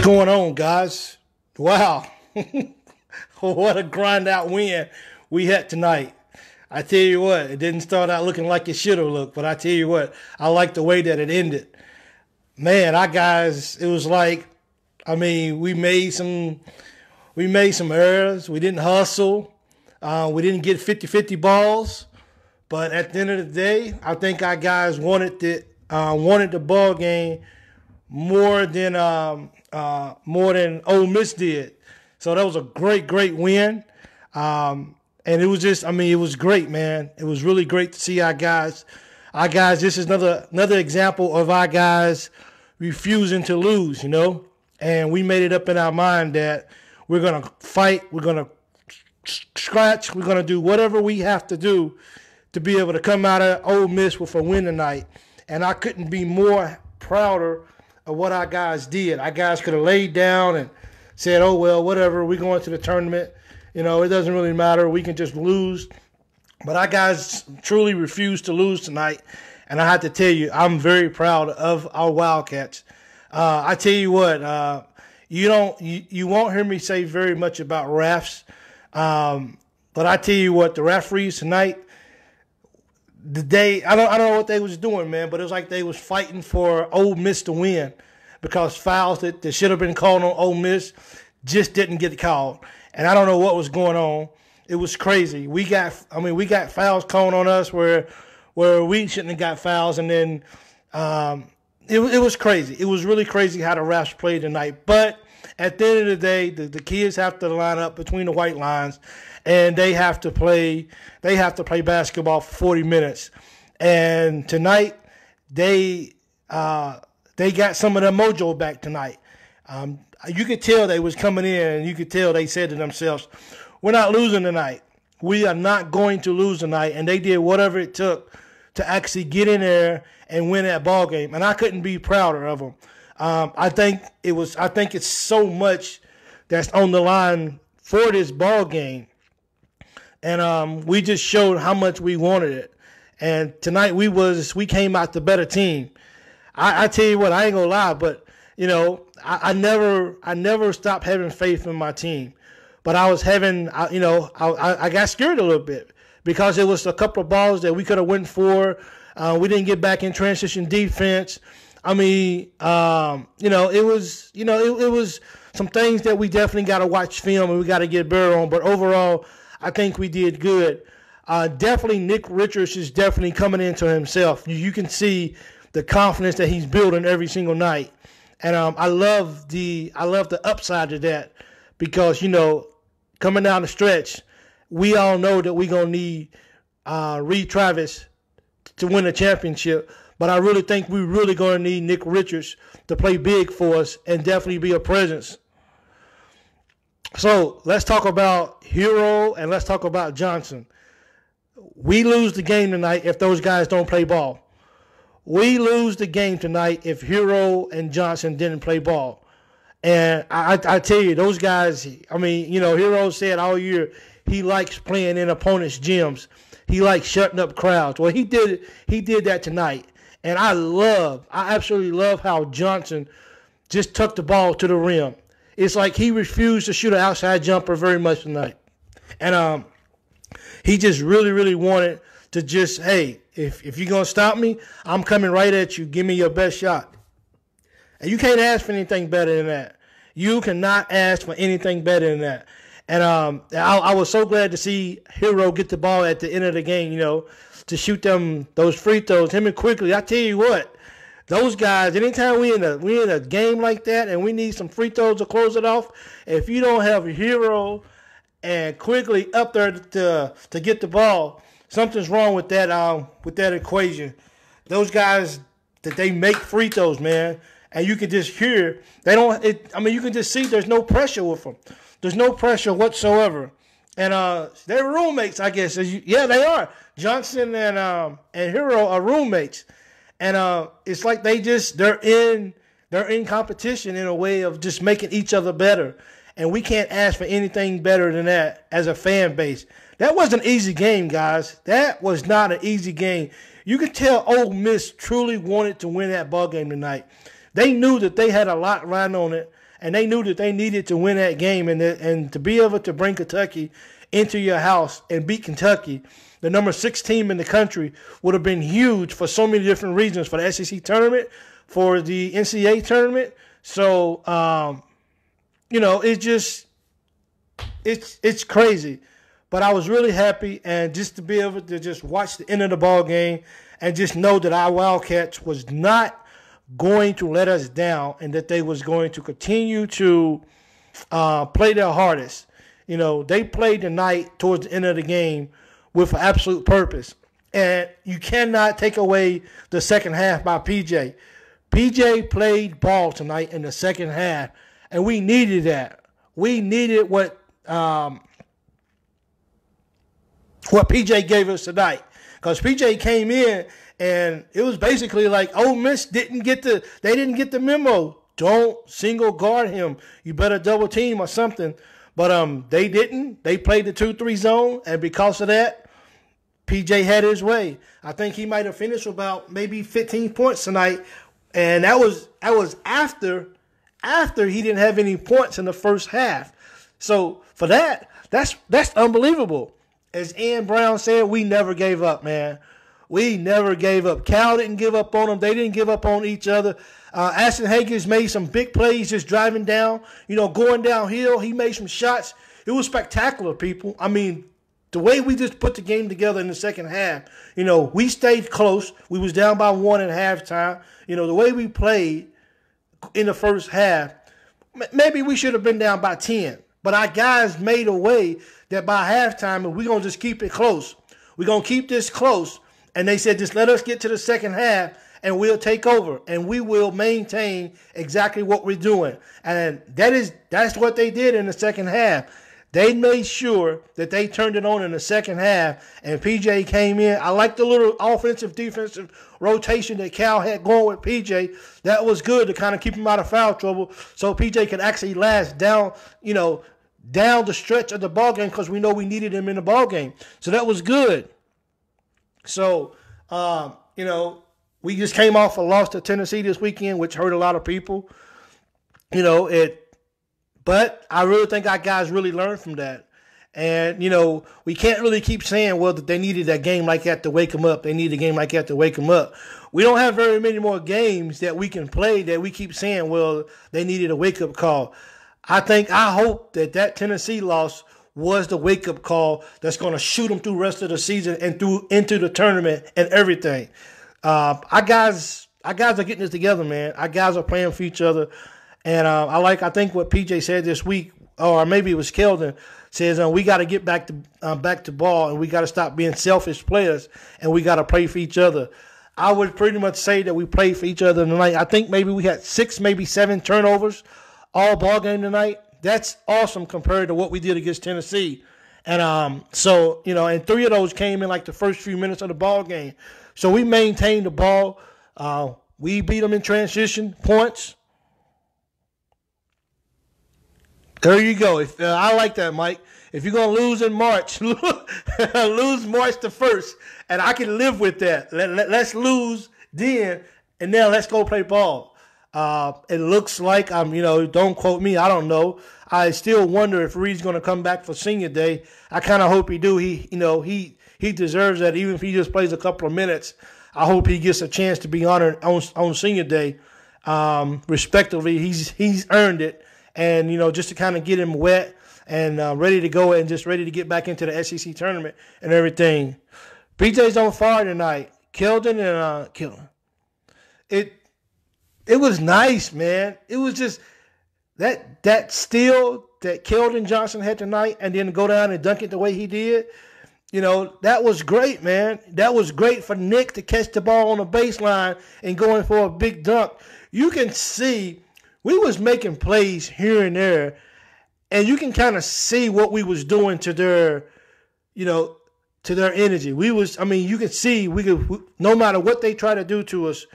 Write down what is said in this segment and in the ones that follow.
Going on, guys? Wow. What a grind out win we had tonight. I tell you what, it didn't start out looking like it should have looked, but I tell you what, I like the way that it ended. Man, our guys, it was like, we made some errors. We didn't hustle. We didn't get 50-50 balls. But at the end of the day, I think our guys wanted the ball game more than Ole Miss did. So that was a great win. And it was just, it was great, man. It was really great to see our guys. This is another example of our guys refusing to lose, And we made it up in our mind that we're going to fight, we're going to scratch, we're going to do whatever we have to do to be able to come out of Ole Miss with a win tonight. And I couldn't be more prouder of what our guys did. Our guys could have laid down and said, oh, well, whatever, we're going to the tournament. It doesn't really matter. We can just lose. But our guys truly refused to lose tonight. And I have to tell you, I'm very proud of our Wildcats. I tell you what, you won't hear me say very much about refs. But I tell you what, the referees tonight, I don't know what they was doing, man, but it was like they was fighting for Ole Miss to win because fouls that should have been called on Ole Miss just didn't get called. And I don't know what was going on. It was crazy. We got fouls called on us where we shouldn't have got fouls, and then it was crazy. It was really crazy how the refs played tonight. But at the end of the day, the kids have to line up between the white lines, and they have to play basketball for 40 minutes. And tonight, they got some of their mojo back tonight. You could tell they was coming in, and you could tell they said to themselves, we're not losing tonight. We are not going to lose tonight. And they did whatever it took to actually get in there and win that ball game. And I couldn't be prouder of them. I think it's so much that's on the line for this ball game. And we just showed how much we wanted it. And tonight we came out the better team. I tell you what, I ain't gonna lie, but I never stopped having faith in my team. But I was I got scared a little bit because it was a couple of balls that we could have went for. We didn't get back in transition defense. It was some things that we definitely got to watch film and we got to get better on. But overall, I think we did good. Definitely, Nick Richards is definitely coming into himself. You can see the confidence that he's building every single night, and I love the upside to that because coming down the stretch, we all know that we're gonna need Reed Travis to win a championship. But I really think we're really going to need Nick Richards to play big for us and definitely be a presence. So let's talk about Hero and let's talk about Johnson. We lose the game tonight if those guys don't play ball. We lose the game tonight if Hero and Johnson didn't play ball. And I tell you, those guys, Hero said all year he likes playing in opponents' gyms. He likes shutting up crowds. Well, he did that tonight. And I absolutely love how Johnson just took the ball to the rim. It's like he refused to shoot an outside jumper very much tonight. And he just really wanted to just, hey, if you're going to stop me, I'm coming right at you. Give me your best shot. And you can't ask for anything better than that. You cannot ask for anything better than that. And I was so glad to see Hero get the ball at the end of the game, to shoot those free throws. Him and Quickly, I tell you what, those guys, anytime we in a game like that and we need some free throws to close it off, if you don't have a Hero and Quickly up there to get the ball, something's wrong with that equation. Those guys that they make free throws, man, and you can just hear you can just see there's no pressure with them. There's no pressure whatsoever. And they're roommates, I guess. Yeah, they are. Johnson and Hero are roommates. And it's like they're in competition in a way of just making each other better. And we can't ask for anything better than that as a fan base. That was an easy game, guys. That was not an easy game. You could tell Ole Miss truly wanted to win that ball game tonight. They knew that they had a lot riding on it. and they knew that they needed to win that game, and to be able to bring Kentucky into your house and beat Kentucky, the number 6 team in the country, would have been huge for so many different reasons, for the SEC tournament, for the NCAA tournament. So, it's crazy. But I was really happy, and just to be able to just watch the end of the ball game and just know that our Wildcats was not going to let us down, and that they was going to continue to play their hardest. They played the night towards the end of the game with an absolute purpose. And you cannot take away the second half by PJ. PJ played ball tonight in the second half, and we needed that. We needed what PJ gave us tonight, because PJ came in and it was basically like Ole Miss didn't get the memo. Don't single guard him. You better double team or something. But they didn't. They played the 2-3 zone, and because of that, PJ had his way. I think he might have finished about maybe 15 points tonight, and that was after he didn't have any points in the first half. So for that's unbelievable. As Ian Brown said, we never gave up, man. We never gave up. Cal didn't give up on them. They didn't give up on each other. Ashton Hankins made some big plays just driving down, going downhill. He made some shots. It was spectacular, people. I mean, the way we just put the game together in the second half, we stayed close. We was down by 1 at halftime. The way we played in the first half, maybe we should have been down by 10. But our guys made a way that by halftime, we're going to just keep it close. We're going to keep this close. And they said, just let us get to the second half, and we'll take over, and we will maintain exactly what we're doing. And that's what they did in the second half. They made sure that they turned it on in the second half, and PJ came in. I like the little offensive-defensive rotation that Cal had going with PJ. That was good to kind of keep him out of foul trouble, so PJ could actually last down the stretch of the ballgame, because we know we needed him in the ballgame. So that was good. So, we just came off a loss to Tennessee this weekend, which hurt a lot of people. But I really think our guys really learned from that. And, we can't really keep saying, that they needed that game like that to wake them up. They need a game like that to wake them up. We don't have very many more games that we can play that we keep saying, they needed a wake-up call. I hope that Tennessee loss was the wake-up call that's going to shoot them through the rest of the season and into the tournament and everything. Our guys are getting this together, man. Our guys are playing for each other. And I think what PJ said this week, or maybe it was Keldon, says we got to get back to ball, and we got to stop being selfish players, and we got to play for each other. I would pretty much say that we played for each other tonight. I think maybe we had 6, maybe 7 turnovers all ball game tonight. That's awesome compared to what we did against Tennessee. And and 3 of those came in like the first few minutes of the ball game. So we maintained the ball. We beat them in transition points. There you go. I like that, Mike. If you're going to lose in March, lose March the 1st. And I can live with that. Let's lose then, and now let's go play ball. It looks like don't quote me. I don't know. I still wonder if Reed's going to come back for senior day. I kind of hope he do. He deserves that, even if he just plays a couple of minutes. I hope he gets a chance to be honored on senior day. Respectively, he's earned it, and just to kind of get him wet and ready to go, and just ready to get back into the SEC tournament and everything. PJ's on fire tonight. Keldon and Keldon. It was nice, man. It was just that steal that Keldon Johnson had tonight, and then go down and dunk it the way he did. That was great, man. That was great for Nick to catch the ball on the baseline and going for a big dunk. You can see we was making plays here and there, and you can kind of see what we was doing to their energy. You could see no matter what they try to do to us,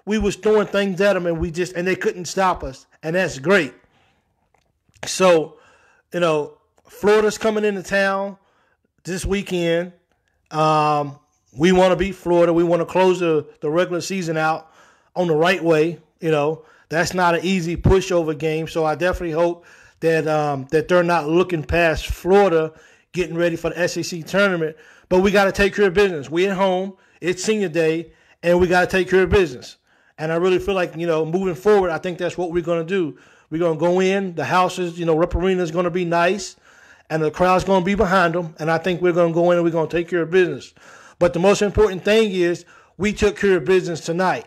we was throwing things at them, and they couldn't stop us, and that's great. So, Florida's coming into town this weekend. We want to beat Florida. We want to close the regular season out on the right way. That's not an easy pushover game. So I definitely hope that that they're not looking past Florida, getting ready for the SEC tournament. But we got to take care of business. We at home. It's senior day, and we got to take care of business. And I really feel like, moving forward, I think that's what we're going to do. We're going to go in. The houses, Rep Arena is going to be nice, and the crowd's going to be behind them. And I think we're going to go in and we're going to take care of business. But the most important thing is we took care of business tonight.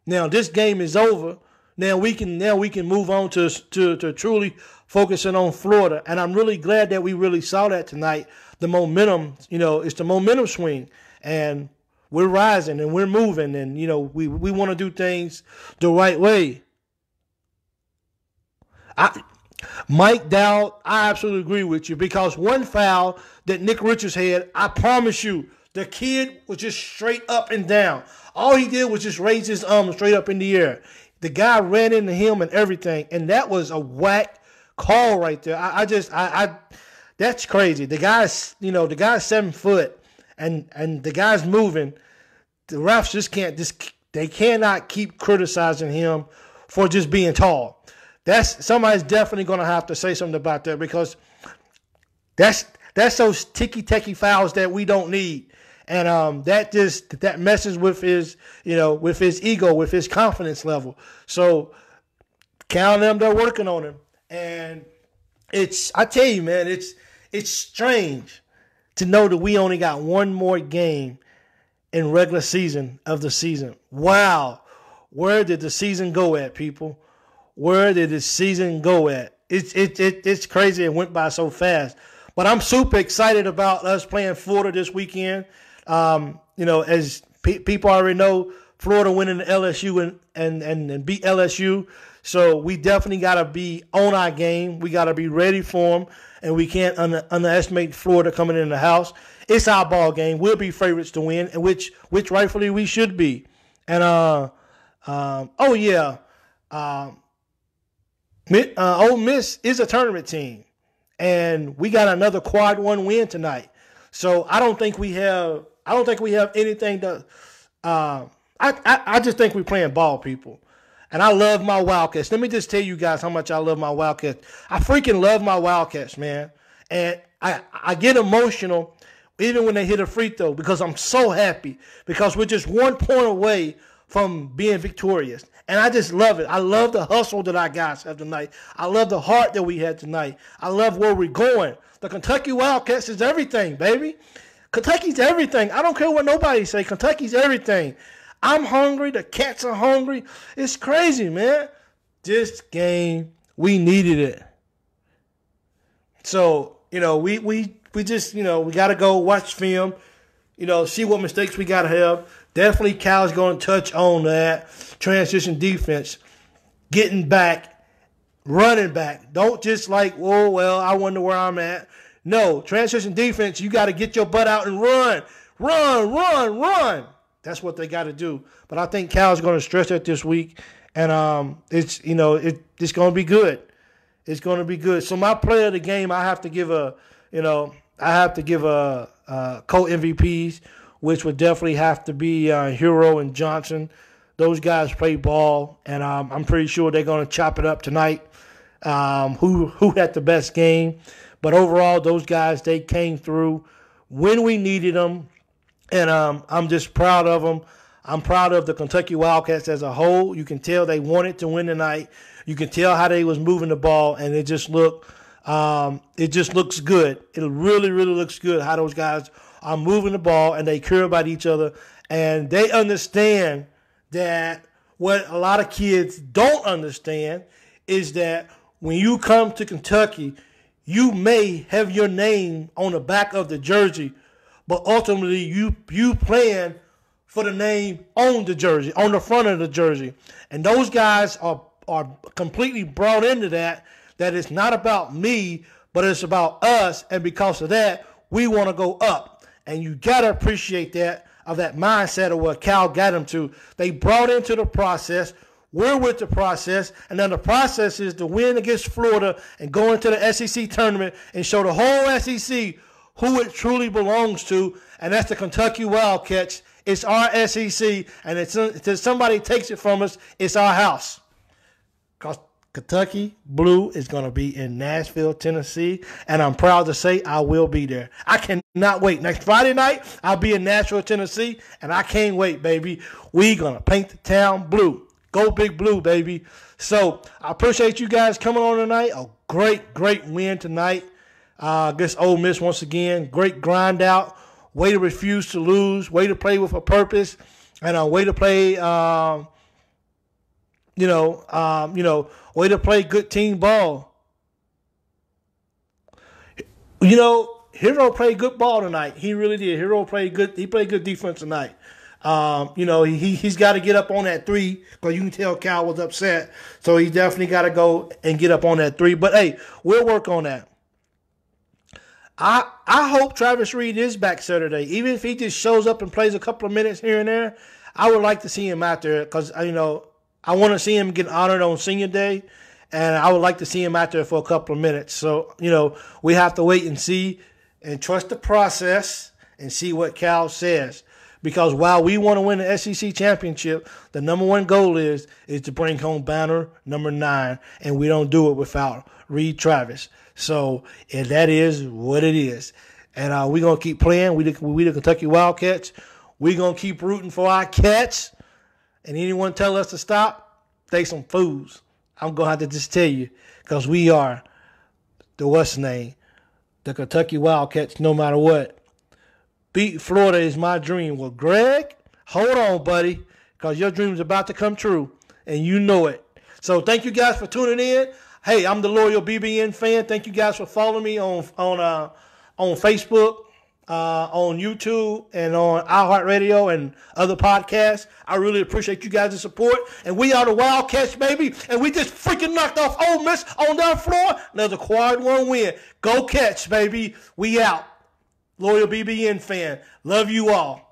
Now, this game is over. Now we can move on to truly focusing on Florida. And I'm really glad that we really saw that tonight. The momentum, it's the momentum swing. And we're rising and we're moving, and we want to do things the right way. Mike Dowd, I absolutely agree with you, because one foul that Nick Richards had, I promise you, the kid was just straight up and down. All he did was just raise his arm straight up in the air. The guy ran into him and everything, and that was a whack call right there. That's crazy. The guy's 7 foot. And the guy's moving. The refs they cannot keep criticizing him for just being tall. Somebody's definitely going to have to say something about that, because that's those ticky-tacky fouls that we don't need. And that messes with his, with his ego, with his confidence level. So count them, they're working on him. And I tell you, man, it's strange to know that we only got one more game in regular season of the season. Wow. Where did the season go at, people? Where did the season go at? It's crazy. It went by so fast. But I'm super excited about us playing Florida this weekend. As people already know, Florida winning the LSU and beat LSU. So we definitely got to be on our game. We got to be ready for them. And we can't underestimate Florida coming in the house. It's our ball game. We'll be favorites to win, and which rightfully we should be. And Ole Miss is a tournament team, and we got another quad 1 win tonight. So I don't think we have anything to. I just think we're playing ball, people. And I love my Wildcats. Let me just tell you guys how much I love my Wildcats. I freaking love my Wildcats, man. And I get emotional even when they hit a free throw, because I'm so happy, because we're just 1 point away from being victorious. And I just love it. I love the hustle that our guys have tonight. I love the heart that we had tonight. I love where we're going. The Kentucky Wildcats is everything, baby. Kentucky's everything. I don't care what nobody say. Kentucky's everything. I'm hungry. The Cats are hungry. It's crazy, man. This game, we needed it. So, we just, we got to go watch film, see what mistakes we got to have. Definitely Cal's going to touch on that. Transition defense, getting back, running back. Don't just I wonder where I'm at. No, transition defense, you got to get your butt out and run. Run. That's what they got to do. But I think Cal's going to stress that this week, and it's going to be good. It's going to be good. So my player of the game, I have to give co-MVPs, which would definitely have to be Hero and Johnson. Those guys play ball, and I'm pretty sure they're going to chop it up tonight. Who had the best game? But overall, those guys, they came through when we needed them. And I'm just proud of them. I'm proud of the Kentucky Wildcats as a whole. You can tell they wanted to win tonight. You can tell how they was moving the ball, and it just looks good. It really, really looks good how those guys are moving the ball, and they care about each other, and they understand that what a lot of kids don't understand is that when you come to Kentucky, you may have your name on the back of the jersey, but ultimately you playing for the name on the jersey, on the front of the jersey. And those guys are completely brought into that it's not about me, but it's about us. And because of that, we want to go up. And you got to appreciate that, of that mindset of what Cal got them to. They brought into the process. We're with the process. And then the process is to win against Florida and go into the SEC tournament and show the whole SEC who it truly belongs to, and that's the Kentucky Wildcats. It's our SEC, and until somebody takes it from us, it's our house. because Kentucky Blue is going to be in Nashville, Tennessee, and I'm proud to say I will be there. I cannot wait. Next Friday night, I'll be in Nashville, Tennessee, and I can't wait, baby. We're going to paint the town blue. Go Big Blue, baby. So I appreciate you guys coming on tonight. A great, great win tonight against Ole Miss once again. Great grind out. Way to refuse to lose. Way to play with a purpose. And a way to play way to play good team ball. Hero played good ball tonight. He really did. Hero played good. He played good defense tonight. He's got to get up on that three because you can tell Cal was upset. So he definitely got to go and get up on that three. But, hey, we'll work on that. I hope Travis Reed is back Saturday. Even if he just shows up and plays a couple of minutes here and there, I would like to see him out there because, I want to see him get honored on Senior Day, and I would like to see him out there for a couple of minutes. So, we have to wait and see and trust the process and see what Cal says. Because while we want to win the SEC championship, the number one goal is to bring home banner number 9, and we don't do it without Reed Travis. So, and that is what it is. And we're going to keep playing. We the Kentucky Wildcats. We're going to keep rooting for our Cats. And anyone tell us to stop, they some fools. I'm going to have to just tell you because we are the Kentucky Wildcats no matter what. Beat Florida is my dream. Well, Greg, hold on, buddy, because your dream is about to come true, and you know it. So thank you guys for tuning in. Hey, I'm the loyal BBN fan. Thank you guys for following me on Facebook, on YouTube, and on iHeartRadio and other podcasts. I really appreciate you guys' support. And we are the Wildcats, baby. And we just freaking knocked off Ole Miss on their floor. Another quad 1 win. Go Cats, baby. We out. Loyal BBN fan. Love you all.